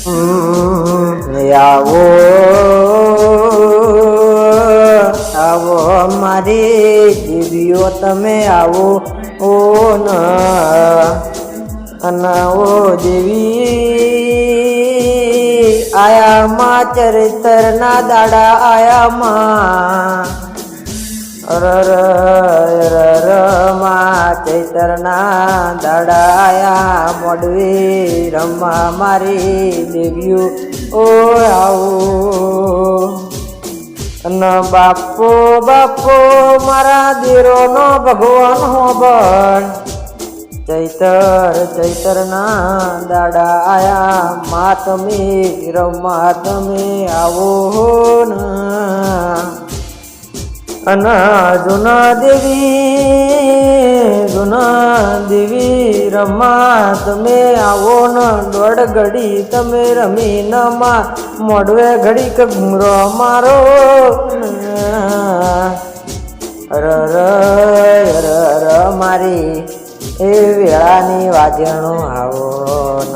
આવો આવો મારી દેવીઓ તમે આવો ઓ ન ઓ દેવી આયા માં ચરિત્ર ના દાડા આયા માં માં ચૈતર ના દાડા આયા મોડવી રમવા મારી દેવીઓ ઓ આવો અને બાપો બાપો મારા દેરો નો ભગવાન હો બન ચૈતર ના દાડા આયા મા તમે રમવા તમે આવો અને જૂના દેવી રમા તમે આવો ને દોઢ ઘડી તમે રમી ન માં મોડવે ઘડી કે ઘૂમરો મારો મારી એ વેળાની વાજણો આવો ન